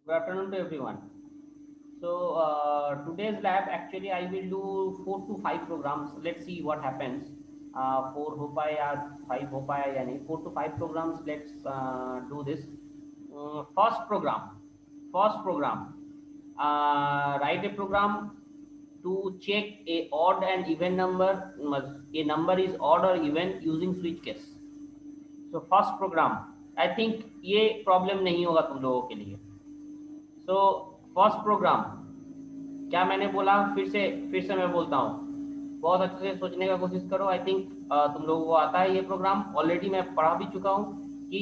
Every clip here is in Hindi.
Good afternoon to everyone. So today's lab actually I will do 4 to 5 programs. Let's see what happens. Four हो पाए या 5 हो पाया या नहीं. 4 to 5 programs. Let's do this. First program. First program. Write a program to check a odd and even number. A number is odd or even using switch case. So first program. I think ये problem नहीं होगा तुम लोगों के लिए. सो फर्स्ट प्रोग्राम क्या मैंने बोला, फिर से मैं बोलता हूँ. बहुत अच्छे से सोचने का कोशिश करो. आई थिंक तुम लोगों को आता है ये प्रोग्राम. ऑलरेडी मैं पढ़ा भी चुका हूँ कि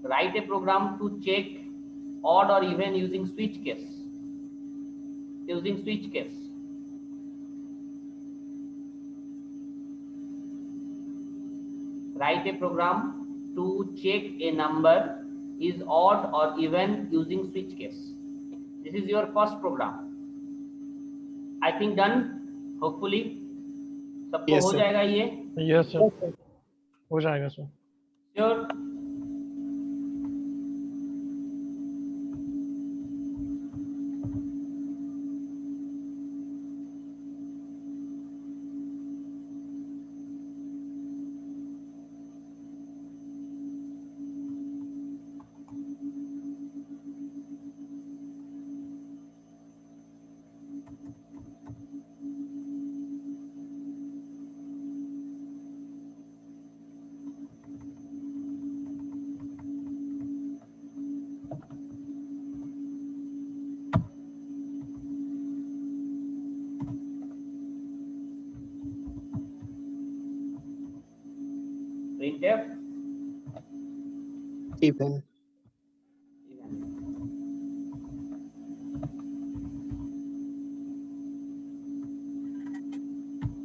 write a program to check odd और even using switch case. Using switch case. Write a program to check a number is odd or even using switch case. This is your first program. I think done. Hopefully सबको Yes, हो sir. जाएगा ये. यस सर, हो जाएगा sir. Sure. printf Even.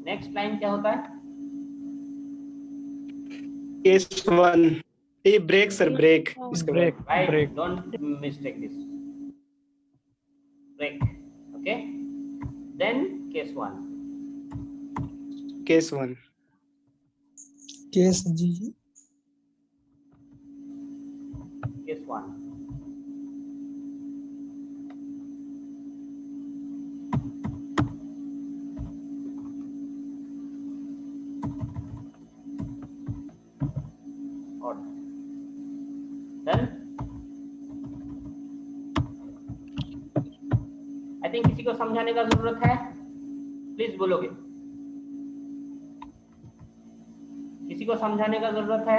Next line क्या होता है? Case one. Hey, break, sir, break. इसके बाद. Break Right, break. don't mistake this. Break. Okay, then case 1. Case one. Case जी Case 1. Odd. Then I think किसी को समझाने का जरूरत है? प्लीज बोलोगे. किसी को समझाने का जरूरत है?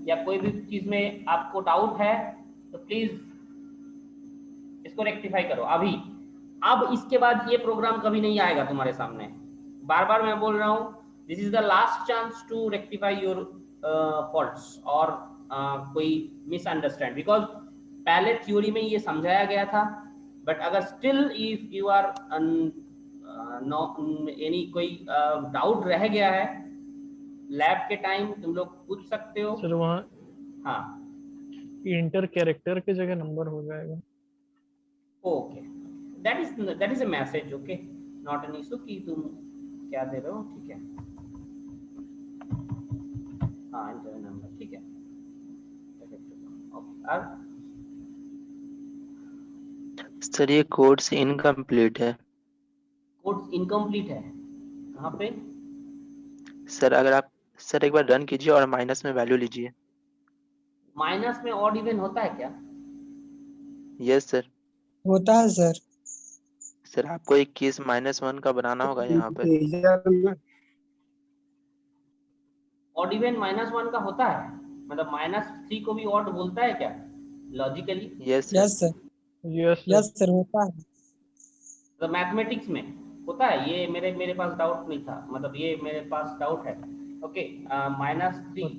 या कोई भी चीज में आपको डाउट है तो प्लीज इसको रेक्टिफाई करो अभी. अब इसके बाद ये प्रोग्राम कभी नहीं आएगा तुम्हारे सामने. बार बार मैं बोल रहा हूँ, this is the last chance to rectify your faults और कोई मिसअंडरस्टैंड. बिकॉज पहले थ्योरी में ये समझाया गया था, बट अगर still if you are any कोई डाउट रह गया है लैब के टाइम, तुम लोग पूछ सकते हो. सर वहाँ हाँ, इंटर कैरेक्टर की जगह नंबर हो जाएगा. Okay, that is a message. Okay, not an issue कि तुम क्या दे रहे हो. ठीक है, हाँ, इंटर नंबर. ठीक है, ओके. और सर ये कोड्स इनकम्प्लीट है. कोड्स इनकम्प्लीट है कहाँ पे? सर अगर आप सर एक बार रन कीजिए और माइनस में वैल्यू लीजिए. माइनस में ऑड इवन होता है क्या? Yes sir. होता है सर. सर आपको एक केस -1 का बनाना होगा यहाँ पे. ऑड इवन -1 का होता है, मतलब -3 को भी ऑड बोलता है क्या logically? Yes sir. Yes sir. Yes yes sir होता है. तो मैथमेटिक्स में होता है ये. मेरे पास डाउट नहीं था, मतलब ये मेरे पास डाउट है. Okay, -3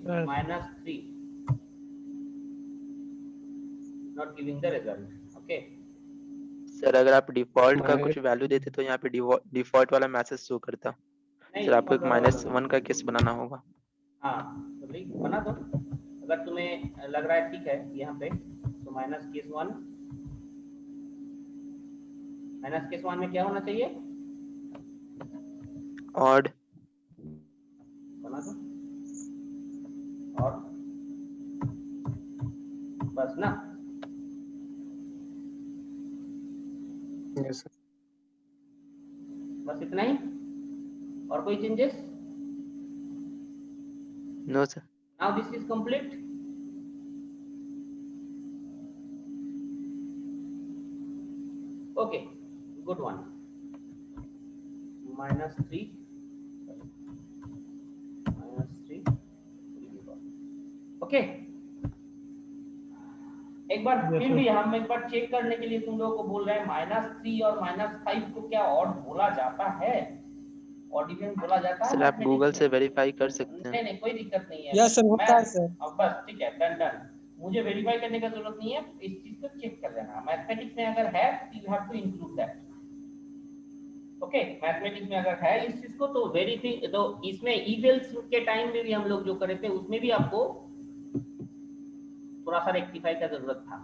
not giving the result. Okay, sir अगर आप डिफॉल्ट का कुछ वैल्यू देते तो यहाँ पे डिफॉल्ट वाला मैसेज शो करता. सर आपको एक -1 का केस बनाना होगा. हाँ, तो भाई बना दो अगर तुम्हें लग रहा है ठीक है यहाँ पे. तो केस वन में क्या होना चाहिए? ऑड. बना दो और बस ना। Yes, sir. बस इतना ही, और कोई changes? No sir. Now this is complete. Okay, good one. -3 -3 okay. एक बार Yes, फिर sir. भी हम एक बार चेक करने के लिए तुम लोगों को बोल रहे हैं -3 और -5 को क्या ऑड बोला जाता है? ऑड इवन बोला जाता है सर आप गूगल मैथमेटिक्स से में? वेरीफाई कर सकते हैं। नहीं नहीं, कोई दिक्कत नहीं है। यस सर, मैं होता है सर। अब बस ठीक है, डन डन। मुझे वेरीफाई करने का जरूरत नहीं है, इस चीज को चेक कर लेना। मैथमेटिक्स में अगर है you have to include that. Okay, mathematics में अगर है इस चीज को तो वेरीफाई, तो इसमें ईवेल्स के टाइम में भी हम लोग जो करे थे उसमें भी आपको थोड़ा सा रेक्टिफाई का जरूरत था,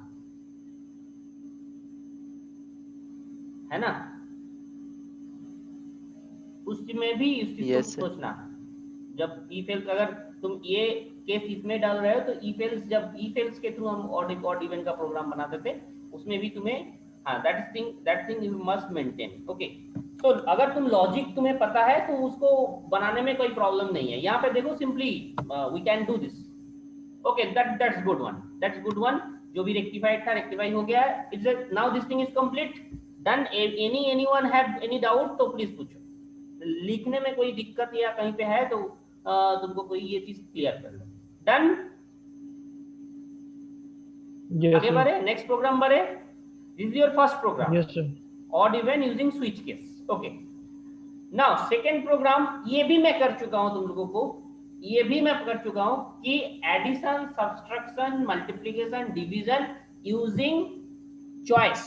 है ना? उस चीज में भी इस चीज को Yes, sir. सोचना। जब ईफेल्स अगर तुम ये केस इसमें डाल रहे हो तो ईफेल्स, जब ईफेल्स के थ्रू हम ऑड इवन का प्रोग्राम बनाते थे उसमें भी तुम्हें, हाँ, that thing you must maintain. Okay, तो अगर तुम लॉजिक तुम्हें पता है तो उसको बनाने में कोई प्रॉब्लम नहीं है। यहाँ पे देखो, simply we can do this. Okay, that's good one, that's good one. जो भी रेक्टिफाइड था रेक्टिफाई हो गया है। It's now this thing is complete done. Anyone have any doubt तो प्लीज पूछो। लिखने में कोई दिक्कत या कहीं पे है तो तुमको कोई ये चीज क्लियर कर लो। डन, Yes, आगे sir. बढ़े, नेक्स्ट प्रोग्राम बढ़े। This is your first program, Yes, sir. Odd even using switch case. Okay, now second program, ये भी मैं कर चुका हूं तुम लोगों को, ये भी मैं कर चुका हूं कि addition, subtraction, multiplication, division using choice.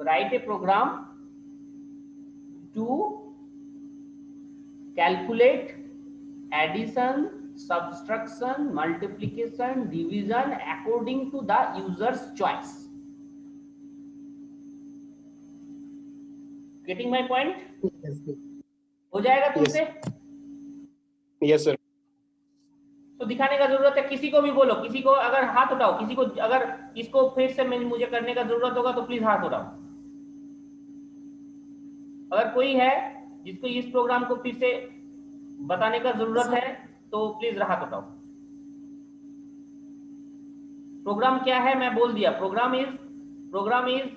Write a program to calculate addition, subtraction, multiplication, division according to the user's choice. Getting my point? हो जाएगा तुमसे? Yes, sir. तो दिखाने का जरूरत है, किसी को भी बोलो, किसी को अगर हाथ उठाओ, किसी को अगर इसको फिर से मुझे करने का जरूरत होगा तो प्लीज हाथ उठाओ। अगर कोई है जिसको इस प्रोग्राम को फिर से बताने का जरूरत है तो प्लीज हाथ उठाओ। प्रोग्राम क्या है मैं बोल दिया। Program is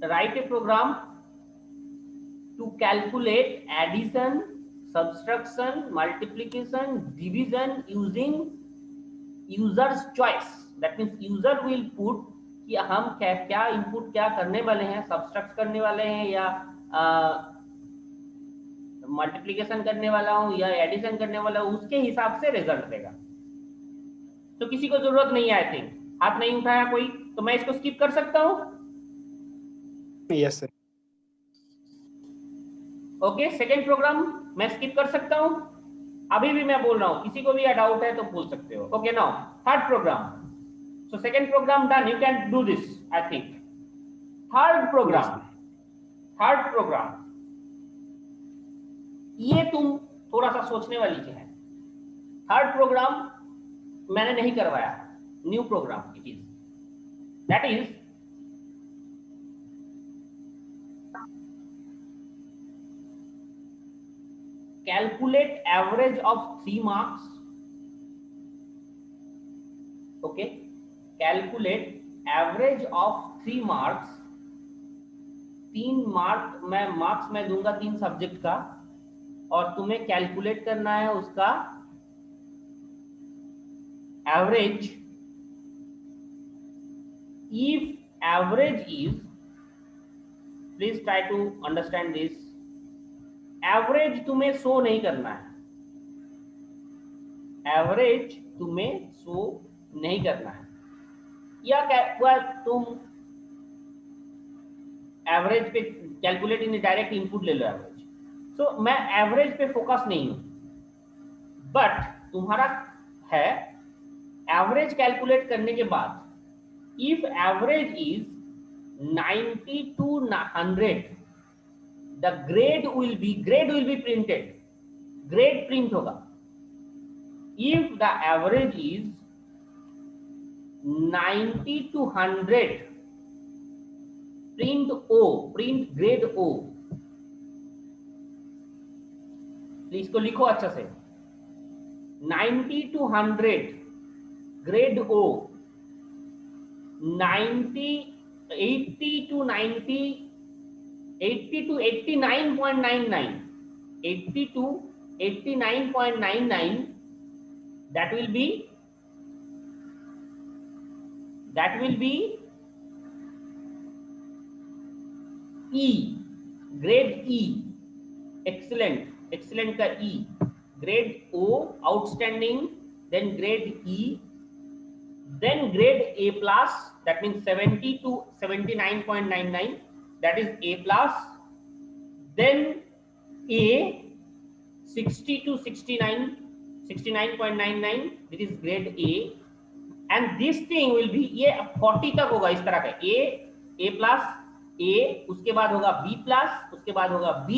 write a program to calculate addition, subtraction, multiplication, division using users choice. That means user will put कि हम क्या इनपुट क्या करने वाले हैं, सब्सट्रैक्ट करने वाले हैं या मल्टीप्लिकेशन करने वाला हूं या एडिशन करने वाला हूं, उसके हिसाब से रिजल्ट देगा। तो किसी को जरूरत नहीं है, आई थिंक हाथ नहीं उठाया कोई, तो मैं इसको स्किप कर सकता हूं। Yes, sir. Okay, second program मैं स्किप कर सकता हूं। अभी भी मैं बोल रहा हूं, किसी को भी डाउट है तो पूछ सकते हो। Okay, now third program. So second program done, you can do this, I think. Third program, ये तुम थोड़ा सा सोचने वाली चीज है। थर्ड प्रोग्राम मैंने नहीं करवाया, new program it is, that is calculate average of 3 marks. Okay, calculate average of 3 marks. 3 mark मैं मार्क्स मैं दूंगा 3 सब्जेक्ट का, और तुम्हें कैलकुलेट करना है उसका average. If average is, please try to understand this, average तुम्हें शो नहीं करना है, एवरेज तुम्हें शो नहीं करना है, या तुम एवरेज पे कैलकुलेट इन डायरेक्ट इनपुट ले लो एवरेज। सो मैं एवरेज पे फोकस नहीं हूं, बट तुम्हारा है एवरेज कैलकुलेट करने के बाद if average is 90 to 100 the grade will be printed, grade print होगा। If the average is 90 to 100, print O, print grade O. इसको लिखो अच्छा से, 90 to 100 grade O, 90 80 to 90, 80 to 89.99, 80 to 89.99, that will be E, grade E, excellent का E, grade O outstanding, then grade E, then grade A plus, that means 70 to 79.99, that is A plus, then A 60 to 69.99, this is grade A, and this thing will be, ये 40 तक होगा इस तरह का, A plus A, उसके बाद होगा B plus, उसके बाद होगा B,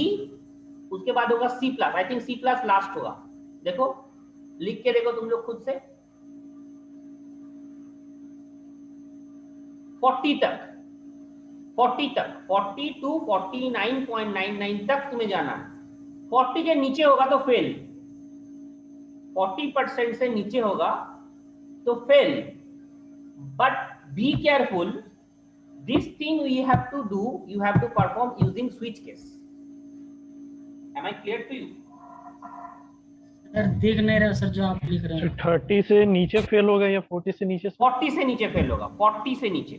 उसके बाद होगा C plus, I think C plus last होगा। देखो लिख के देखो तुम लोग खुद से, 40 तक, 40 to 49.99 तक तुम्हें जाना है। 40 के नीचे होगा तो फेल, 40% से नीचे होगा तो fail, but be careful, this thing we have to do, you have to perform using switch case. Am I clear to you? Sir देख नहीं रहे सर जो आप लिख रहे हैं। 30 से नीचे फेल होगा या 40 से नीचे? 40 से नीचे फेल होगा, 40 से नीचे।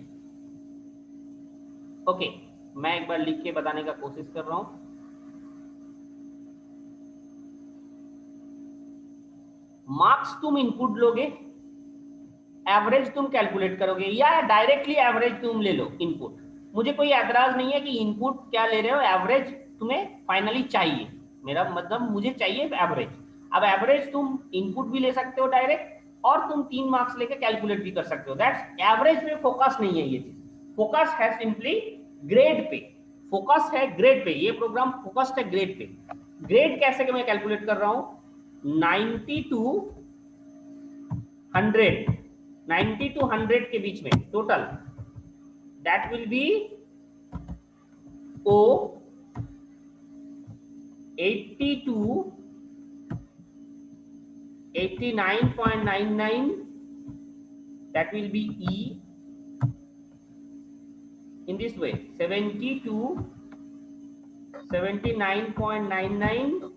ओके, मैं एक बार लिख के बताने का कोशिश कर रहा हूं। मार्क्स तुम इनपुट लोगे, एवरेज तुम कैलकुलेट करोगे, या डायरेक्टली एवरेज तुम ले लो इनपुट, मुझे कोई एतराज नहीं है कि इनपुट क्या ले रहे हो, एवरेज तुम्हें फाइनली चाहिए, मेरा मतलब मुझे चाहिए एवरेज। अब एवरेज तुम इनपुट भी ले सकते हो डायरेक्ट, और तुम 3 मार्क्स लेके कैलकुलेट भी कर सकते हो। दैट्स एवरेज में फोकस नहीं है ये चीज, फोकस है सिंपली ग्रेड पे, फोकस है ग्रेड पे, ये प्रोग्राम फोकस्ड है ग्रेड पे। ग्रेड कैसे कि मैं कैलकुलेट कर रहा हूं, 90 to 100, 90 to 100 के बीच में total, that will be O, 80 to 89.99, that will be E, in this way, 70 to 79.99,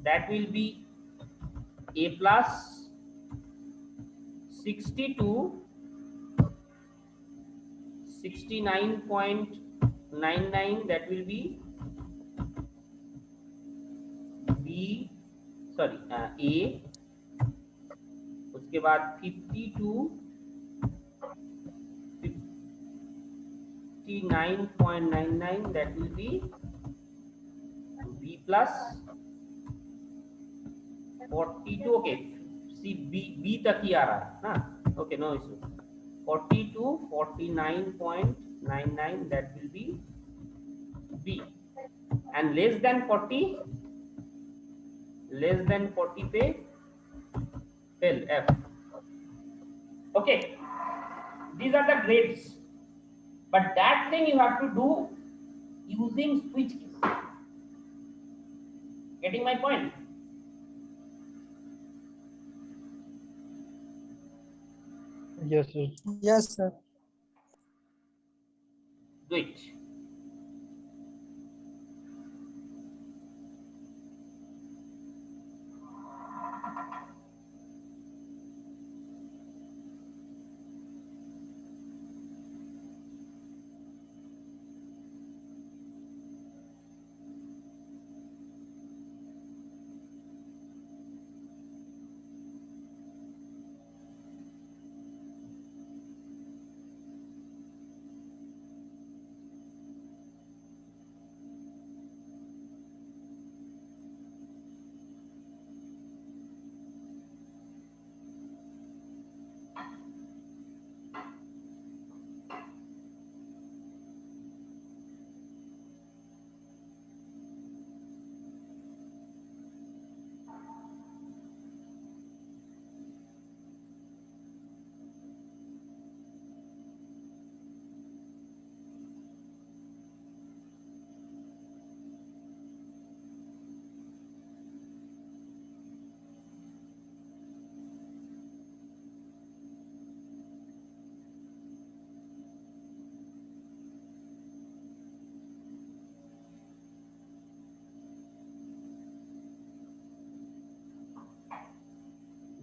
that will be A plus, 60 to 69.99, that will be B, sorry, A, उसके बाद 50 to 59.99, that will be B plus, 42, okay, see B तक ही आ रहा है ना, okay, no issue, 40 to 49.99, that will be B, and less than 40 पे fail, F. Okay, these are the grades, but that thing you have to do using switch keys. Getting my point? Yes sir. Yes, sir. Do it.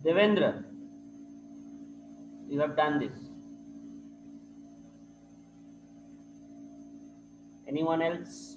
Devendra, you have done this. Anyone else?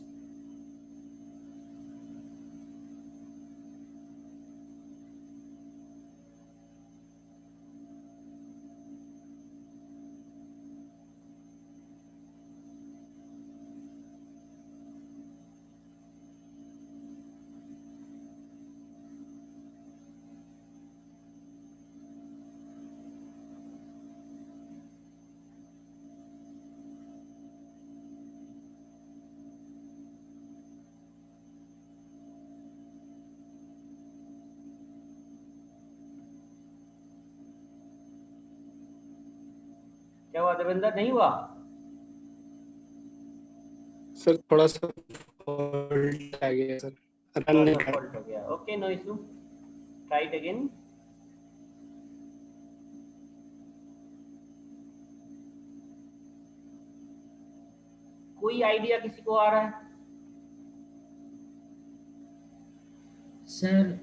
क्या हुआ देवेंद्र, नहीं हुआ? सर थोड़ा सा फॉल्ट आ गया सर, रन नहीं कर फॉल्ट हो गया। Okay, no issue, try it again. कोई आइडिया किसी को आ रहा है? सर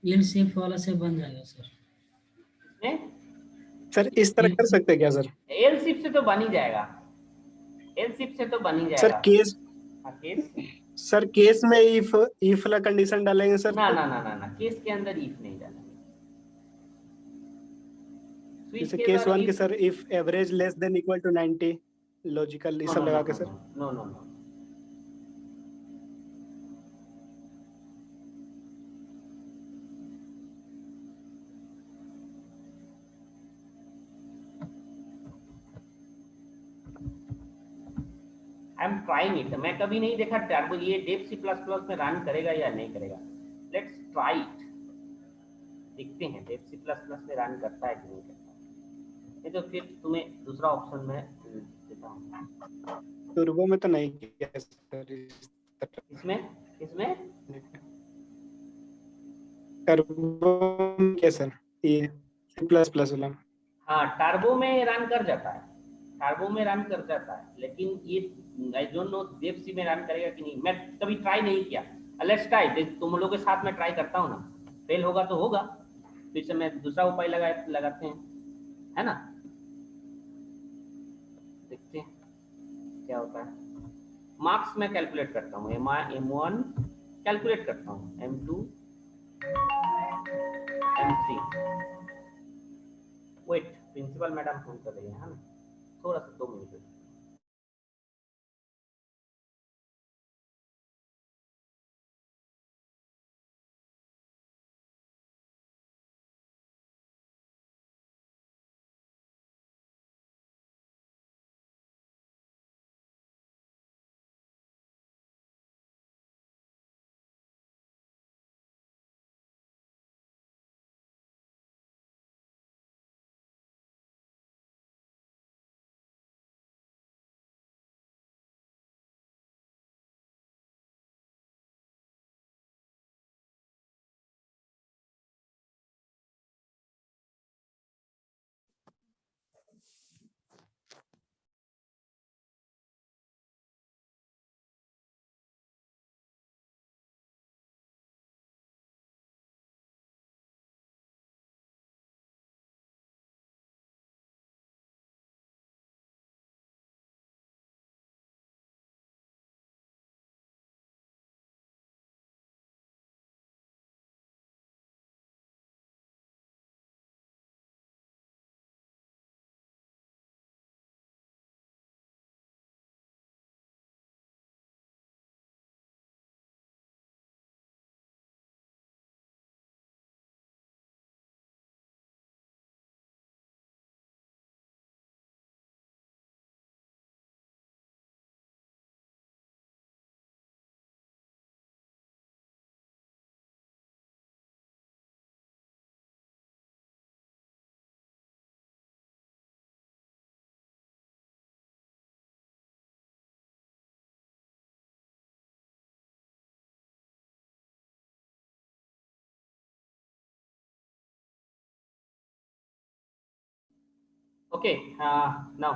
एल शेप वाला से बन जाएगा सर। इसमें सर इस तरह कर सकते हैं क्या सर? एल शिप से तो बन ही जाएगा, एल शिप से तो बन ही सर जाएगा। केस, हाँ, केस? सर केस में इफ वाला कंडीशन डालेंगे सर? ना ना ना ना ना, केस के अंदर इफ नहीं डालेंगे। जैसे केस 1 के sir if average less than equal to 90, logical ये सब लगा के sir. No no no, I am trying it. मैं कभी नहीं देखा टर्बो ये डेप सी प्लस प्लस में रन करेगा या नहीं करेगा। लेट्स ट्राई इट, देखते हैं डेप सी प्लस प्लस में रन करता है कि नहीं करता। नहीं तो फिर तुम्हें दूसरा ऑप्शन में देता हूँ। टर्बो में तो नहीं किया सर। इसमें इसमें टर्बो में क्या सर, ये प्लस प्लस वाला? हाँ, टर्बो में रन कर जाता है, टर्बो में रन कर जाता है, लेकिन ये आई डोंट नो डेप सी में रन करेगा कि नहीं। मैं कभी ट्राई नहीं किया। लेट्स ट्राई, तुम लोगों के साथ में ट्राई करता हूँ ना, फेल होगा तो होगा, फिर से मैं दूसरा उपाय लगाते हैं, है ना। देखते हैं क्या होता है। मार्क्स में कैलकुलेट करता हूँ, M1 कैलकुलेट करता हूँ, M2 M3। Wait, principal madam phone कर रही है ना, थोड़ा सा 2 minute. Okay, now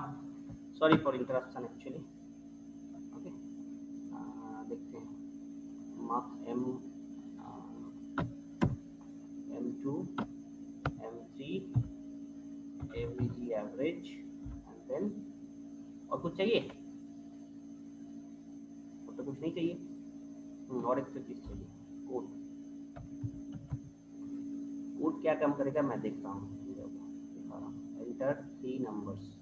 sorry for interruption actually. Okay, देखते हैं मार्क्स M2 और कुछ चाहिए? और तो कुछ नहीं चाहिए। और एक तो चीज चाहिए, कोड। कोड क्या काम करेगा मैं देखता हूँ। Enter 3 numbers.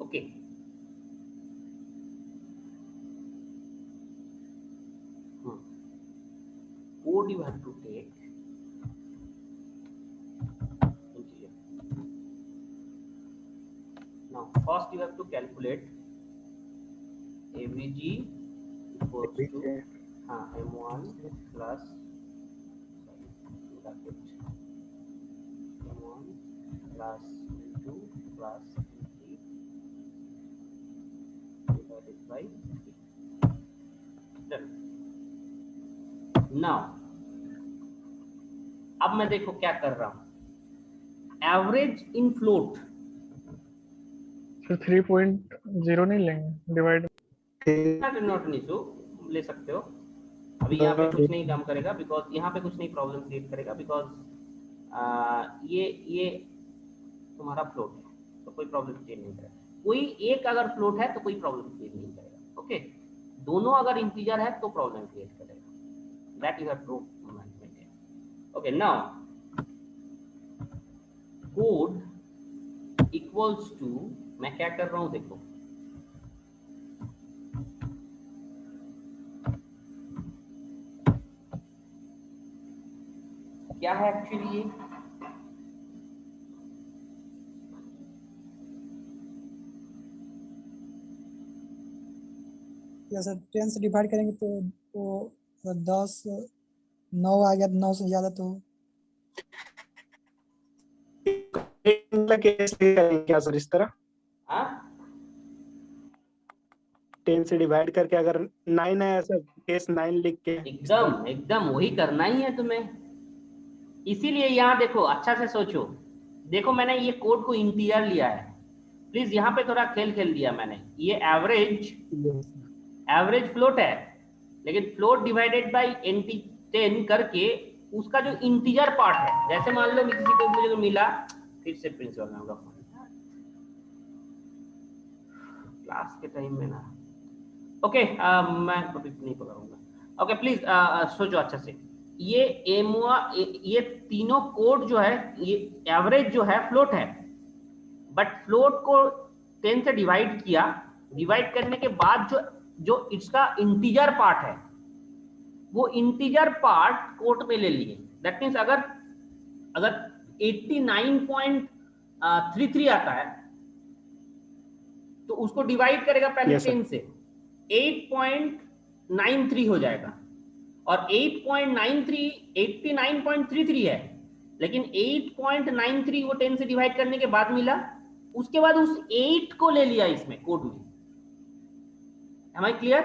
Okay, code you have to take integer. Now first you have to calculate avg equals to m1 plus bracket m1 plus m2 plus m3 divided by 3. Done. Now अब मैं देखो क्या कर रहा हूं, एवरेज इन फ्लोट। फिर 3.0 नहीं लेंगे डिवाइड? नॉट एन इशू, ले सकते हो। अभी यहाँ पे कुछ नहीं काम करेगा, बिकॉज यहाँ पे कुछ नहीं प्रॉब्लम क्रिएट करेगा, बिकॉज ये तुम्हारा फ्लोट है तो कोई प्रॉब्लम क्रिएट नहीं करेगा। कोई एक अगर फ्लोट है तो कोई प्रॉब्लम क्रिएट नहीं करेगा। ओके, दोनों अगर इंटीजर है तो प्रॉब्लम क्रिएट करेगा। That you have to maintain. Okay, now code equals to, मैं क्या कर रहा हूं देखो, क्या है एक्चुअली ये, जैसे 10 से डिवाइड करेंगे तो 10 9 आ गया, 9 से ज्यादा तो केस क्या सर इस तरह? हाँ 10 से डिवाइड करके अगर 9 है ऐसा केस 9 लिख के एकदम एकदम वही करना ही है तुम्हें। इसीलिए यहाँ देखो, अच्छा से सोचो, देखो मैंने ये कोड को इंटीजर लिया है, प्लीज यहाँ पे थोड़ा खेल दिया मैंने। ये एवरेज फ्लोट है, लेकिन फ्लोट डिवाइडेड बाय एनटी 10 करके उसका जो इंटीजर पार्ट है, जैसे मान लो किसी को मुझे मिला, फिर से प्रिंसिपल मैम का फोन क्लास के टाइम में ना। ओके, मैं टॉपिक नहीं पकड़ूंगा। ओके प्लीज सोचो अच्छा से, ये तीनों कोड जो है, ये एवरेज जो है फ्लोट है, बट फ्लोट को 10 से डिवाइड किया, डिवाइड करने के बाद जो इसका इंटीजर पार्ट है, वो इंटीजर पार्ट कोड में ले लिए। दैट मीन्स अगर 89.33 आता है तो उसको डिवाइड करेगा पहले 10 से, 8.93 हो जाएगा। और 8.93 89.33 है, लेकिन 8.93 वो 10 से डिवाइड करने के बाद मिला, उसके बाद उस 8 को ले लिया इसमें कोड में। Am I clear?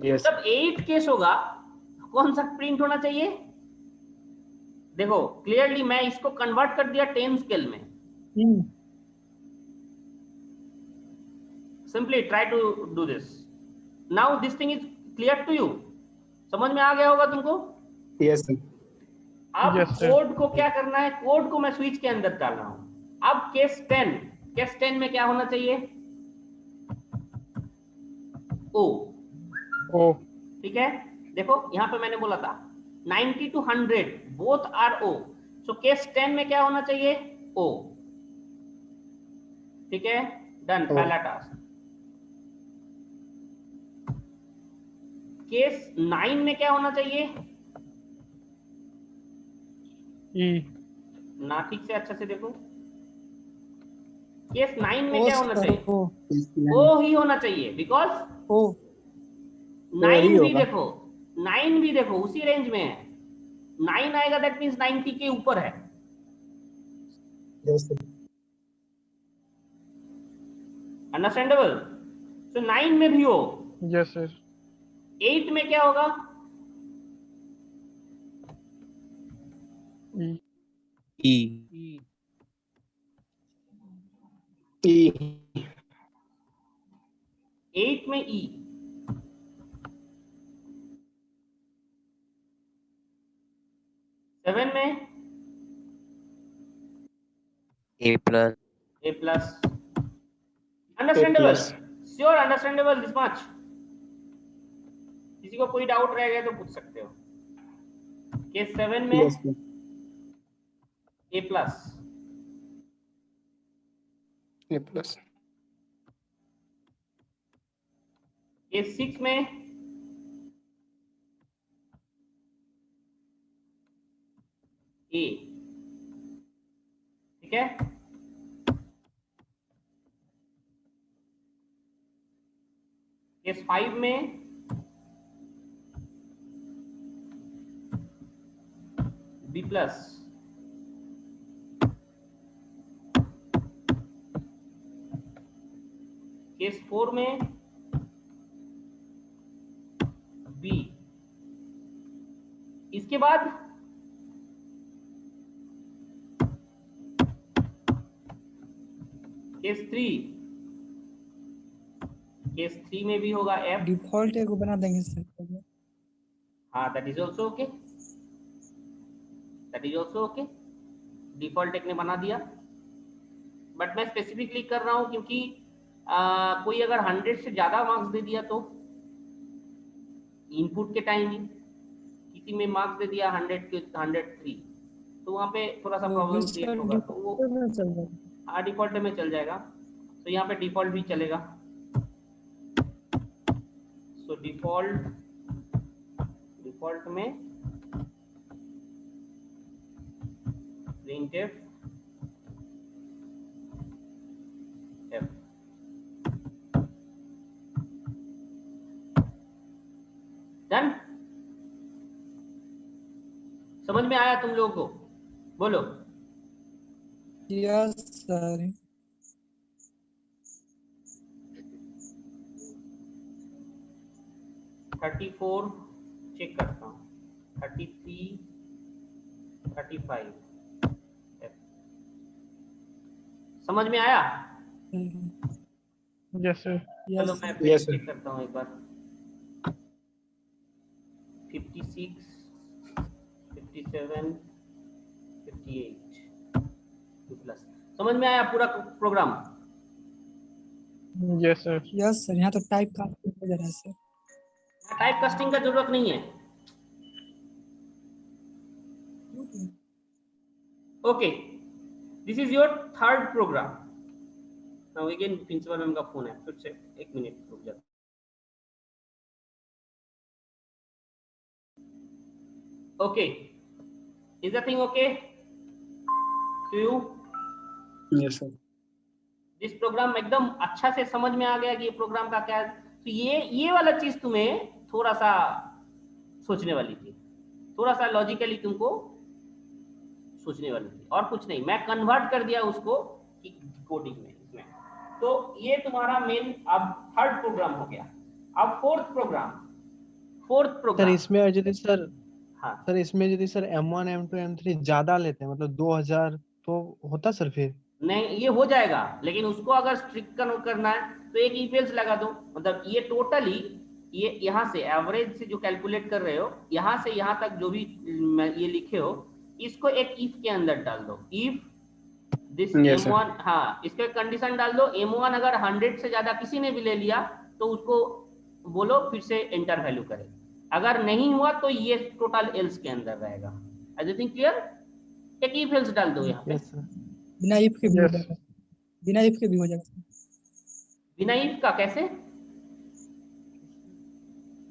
Yes. जब 8 केस होगा कौन सा प्रिंट होना चाहिए? देखो क्लियरली मैं इसको कन्वर्ट कर दिया 10 स्केल में। Simply try to do this. Now this thing is clear to you. समझ में आ गया होगा तुमको? Yes sir. अब Yes, sir. कोड को क्या करना है, कोड को मैं स्विच के अंदर डाल रहा हूं। अब केस 10 में क्या होना चाहिए? ओ, ठीक है। देखो यहाँ पे मैंने बोला था 90 to 100 both are O, so case 10 में क्या होना चाहिए? ओ, ठीक है, डन, पहला टास्क। केस 9 में क्या होना चाहिए? ना ठीक से अच्छा से देखो। केस 9 में ओ क्या होना सर चाहिए? ओ ओ ही होना चाहिए, बिकॉज ओ 9 भी होगा। देखो, 9 भी देखो उसी रेंज में है। 9 आएगा दैट मीन्स 90 के ऊपर है। Yes sir. अंडरस्टैंडेबल? सो 9 में भी हो। Yes sir. 8 में क्या होगा? ई E 8 में ई। 7 में A plus. A plus. Understandable? Sure understandable this much? किसी को कोई डाउट रह गया तो पूछ सकते हो। केस 7 में यस ए प्लस। ए प्लस। केस 6 में ए। ठीक है, केस 5 में बी प्लस। केस 4 में बी। इसके बाद केस 3। केस 3 में भी होगा एफ। डिफॉल्ट एगो बना देंगे सर। हाँ, that is also okay, that is also okay. Default एक ने बना दिया, बट मैं स्पेसिफिकली कर रहा हूं क्योंकि कोई अगर 100 से ज्यादा मार्क्स दे दिया तो इनपुट के टाइम ही, किसी में मार्क्स दे दिया 100 के 103, तो वहां पे थोड़ा सा प्रॉब्लम क्रिएट होगा, तो वो में चल जाएगा। हाँ डिफॉल्ट में चल जाएगा। तो यहाँ पे डिफॉल्ट भी चलेगा। सो डिफॉल्ट में printf f। डन? समझ में आया तुम लोगों को? बोलो। Yes sir. 34 चेक करता हूँ, 33, 35 समझ में आया? Yes sir. चलो यस मैं Yes, फिर sir. चेक करता हूँ एक बार। 56, 57, 58 प्लस। समझ में आया पूरा program? Yes sir. Yes sir. यहाँ तो टाइप का हो जा रहा है सर। टाइप कास्टिंग का जरूरत नहीं है। Okay, this is your third program. Now again principal ma'am का फोन है, फिर से एक मिनट रुक जाओ। Okay, is the thing okay to you? Yes sir. This program एकदम अच्छा से समझ में आ गया कि ये प्रोग्राम का क्या है? तो ये वाला चीज तुम्हें थोड़ा सा सोचने वाली थी, थोड़ा सा लॉजिकली तुमको सोचने वाली थी, और कुछ नहीं। मैं कन्वर्ट कर दिया उसको कोडिंग में इसमें। तो ये तुम्हारा मेन अब थर्ड प्रोग्राम हो गया। अब फोर्थ सर प्रोग्राम। इसमें यदि सर हाँ सर इसमें यदि सर M1 M2 M3 ज्यादा लेते हैं मतलब 2000 तो होता सर फिर? नहीं, ये हो जाएगा, लेकिन उसको अगर स्ट्रिक्ट करना है तो एक इफ एल्स लगा दो। मतलब ये टोटली ये यहाँ से एवरेज से जो कैलकुलेट कर रहे हो, यहाँ से यहाँ तक जो भी ये लिखे हो, इसको एक इफ के अंदर डाल दो। If this Yes, sir. M1, हाँ इसको एक कंडीशन डाल दो। M1 अगर 100 से ज्यादा किसी ने भी ले लिया तो उसको बोलो फिर से एंटर वैल्यू करे। अगर नहीं हुआ तो ये टोटल एल्स के अंदर रहेगा। Everything clear? एक इफ एल्स डाल दो यहाँ पे। Yes sir. बिना इफ के भी हो यस जाएगा। बिना इफ के भी हो जाएगा बिना इफ का कैसे?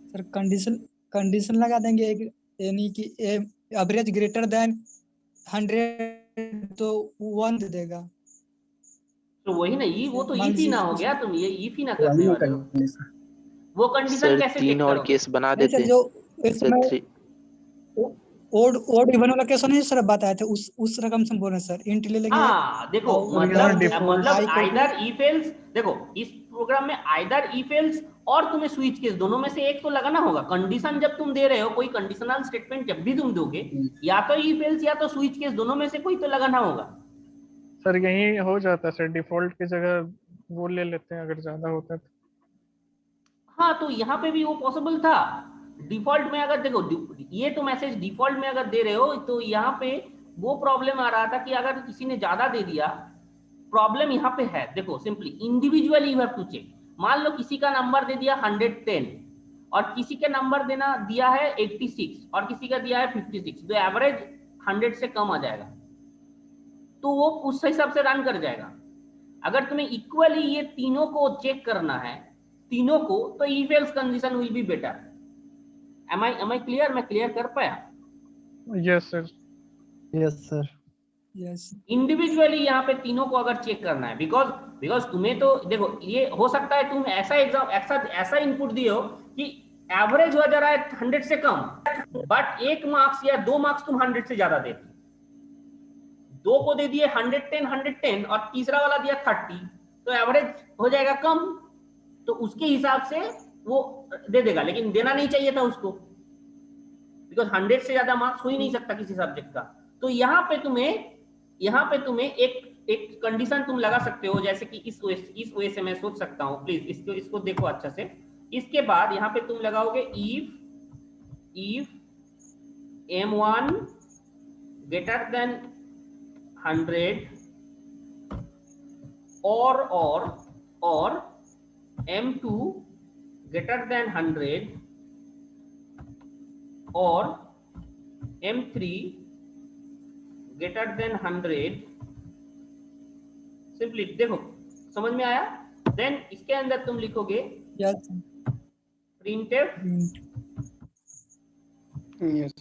सर। कंडीशन लगा देंगे एक, यानी कि एवरेज ग्रेटर देन 100 तो 1 दे देगा। तो वही ना, ये वो तो मान इफ ही ना लीजिए हो गया, तुम ये इफ ही ना वही करने ना वाले हो। कंडीशन। वो कंडीशन सर कैसे तीन चेक और करोगे? केस बना नहीं सर, देते। जो सर इसमें थ्री ओड इवन वाला केस नहीं सर बताया थे, उस रकम से हम बोल रहे हैं सर, इंट ले लेंगे। हाँ देखो, और यहाँ मतलब default- I को आइदर इफ एल्स, देखो इस प्रोग्राम में आइदर इफ एल्स और तुम्हें स्विच केस, दोनों में से एक तो लगाना होगा। कंडीशन जब तुम दे रहे हो, कोई कंडीशनल स्टेटमेंट जब भी तुम दोगे, या तो इफ एल्स या तो स्विच केस, दोनों में से कोई तो लगाना होगा। सर यही हो जाता है सर, डिफॉल्ट की जगह वो ले लेते हैं अगर ज्यादा होता है तो। हाँ, तो यहाँ पे भी वो पॉसिबल था। डिफॉल्ट में अगर देखो, ये तो मैसेज डिफॉल्ट में अगर दे रहे हो, तो यहाँ पे वो प्रॉब्लम आ रहा था कि अगर किसी ने ज्यादा दे दिया, प्रॉब्लम यहाँ पे है। देखो simply individually you have to check. मान लो किसी का नंबर दे दिया 110 और किसी के नंबर देना दिया है 86 और किसी का दिया है 56, तो एवरेज 100 से कम आ जाएगा, तो वो उस हिसाब से रन कर जाएगा। अगर तुम्हें इक्वली ये तीनों को चेक करना है, तीनों को, तो if else condition will be better. Am I clear? मैं क्लियर कर पाया? Yes sir. Yes sir. Yes individually यहाँ पे तीनों को अगर चेक करना है, बिकॉज तुम्हें तो देखो, ये हो सकता है तुम ऐसा एग्जाम ऐसा इनपुट दिए हो कि एवरेज हो जा रहा है 100 से कम, बट 1 मार्क्स या 2 मार्क्स तुम 100 से ज्यादा देते, 2 को दे दिए 110 और तीसरा वाला दिया 30, तो एवरेज हो जाएगा कम, तो उसके हिसाब से वो दे देगा। लेकिन देना नहीं चाहिए था उसको, बिकॉज 100 से ज्यादा मार्क्स हो ही नहीं सकता किसी सब्जेक्ट का। तो यहाँ पे तुम्हें एक कंडीशन तुम लगा सकते हो, जैसे कि इस वजह से मैं सोच सकता हूँ। प्लीज इसको देखो अच्छा से। इसके बाद यहाँ पे तुम लगाओगे if m1 greater than 100 or m2 greater than 100 or m3 greater than 100। Simply देखो, समझ में आया? देन इसके अंदर तुम लिखोगे yes printf yes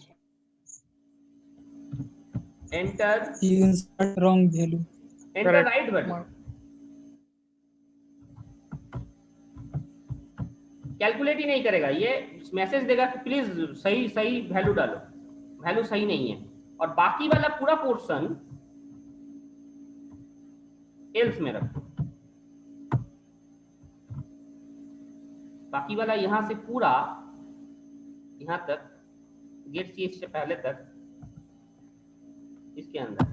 enter insert wrong value. enter right button, calculate ही नहीं करेगा, ये मैसेज देगा कि प्लीज सही वैल्यू डालो, वैल्यू सही नहीं है। और बाकी वाला पूरा पोर्शन एल्स में रखो, बाकी वाला यहां से पूरा यहां तक, गेट सी से पहले तक इसके अंदर।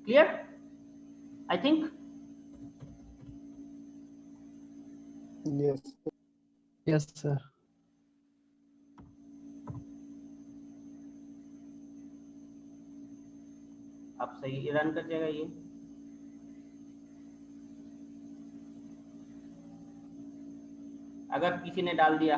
Clear? I think yes yes sir. अब सही रन कर जाएगा ये। अगर किसी ने डाल दिया